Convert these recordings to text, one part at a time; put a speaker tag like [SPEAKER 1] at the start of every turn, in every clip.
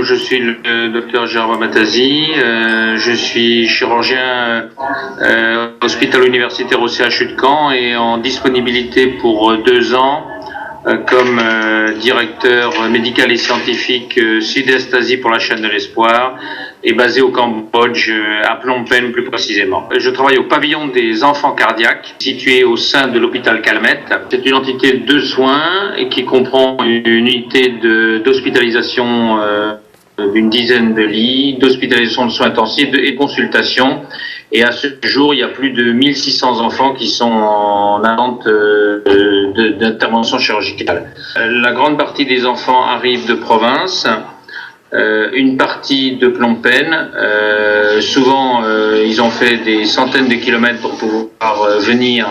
[SPEAKER 1] je suis le docteur Gérard Matazi, je suis chirurgien hospitalo-universitaire au CHU de Caen et en disponibilité pour 2 ans comme directeur médical et scientifique Sud-Est Asie pour la chaîne de l'Espoir et basé au Cambodge, à Phnom Penh plus précisément. Je travaille au pavillon des enfants cardiaques, situé au sein de l'hôpital Calmette. C'est une entité de soins et qui comprend une unité d'hospitalisation d'une dizaine de lits, d'hospitalisation de soins intensifs et de consultations. Et à ce jour, il y a plus de 1600 enfants qui sont en attente d'intervention chirurgicale. La grande partie des enfants arrivent de province. Une partie de Phnom Penh. Souvent, ils ont fait des centaines de kilomètres pour pouvoir venir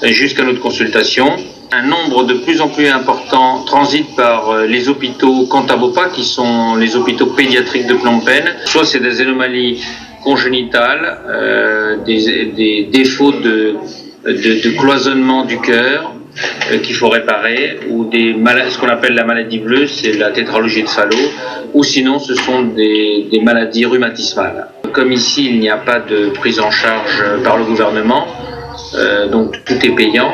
[SPEAKER 1] jusqu'à notre consultation. Un nombre de plus en plus important transite par les hôpitaux Kantabopa, qui sont les hôpitaux pédiatriques de Phnom Penh. Soit c'est des anomalies congénitales, des défauts de cloisonnement du cœur, qu'il faut réparer, ou ce qu'on appelle la maladie bleue, c'est la tétralogie de Fallot, ou sinon ce sont des maladies rhumatismales. Comme ici, il n'y a pas de prise en charge par le gouvernement, donc tout est payant,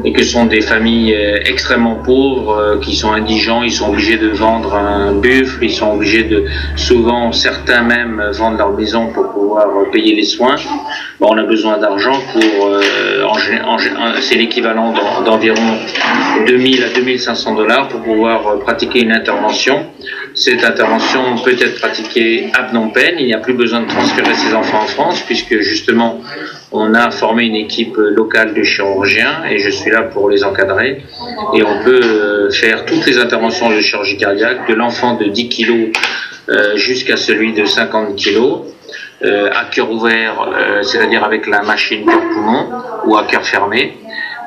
[SPEAKER 1] et que ce sont des familles extrêmement pauvres qui sont indigents, ils sont obligés de vendre un buffle, ils sont obligés de, souvent certains même, vendre leur maison pour pouvoir payer les soins. Bon, on a besoin d'argent pour, c'est l'équivalent d'environ 2000 à 2500 $ pour pouvoir pratiquer une intervention. Cette intervention peut être pratiquée à Phnom Penh, il n'y a plus besoin de transférer ces enfants en France puisque justement on a formé une équipe locale de chirurgiens et je suis là pour les encadrer. Et on peut faire toutes les interventions de chirurgie cardiaque, de l'enfant de 10 kg jusqu'à celui de 50 kg, à cœur ouvert, c'est-à-dire avec la machine cœur-poumon ou à cœur fermé.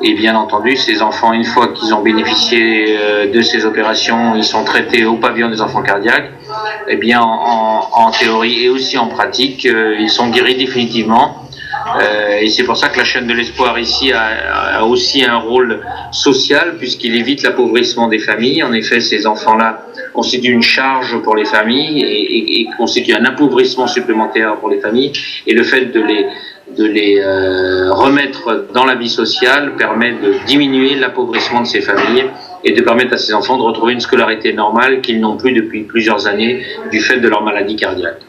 [SPEAKER 1] Et bien entendu, ces enfants, une fois qu'ils ont bénéficié de ces opérations, ils sont traités au pavillon des enfants cardiaques. Et bien en théorie et aussi en pratique, ils sont guéris définitivement. Et c'est pour ça que la chaîne de l'espoir ici a aussi un rôle social puisqu'il évite l'appauvrissement des familles. En effet, ces enfants-là constituent une charge pour les familles et constituent un appauvrissement supplémentaire pour les familles. Et le fait de les remettre dans la vie sociale permet de diminuer l'appauvrissement de ces familles et de permettre à ces enfants de retrouver une scolarité normale qu'ils n'ont plus depuis plusieurs années du fait de leur maladie cardiaque.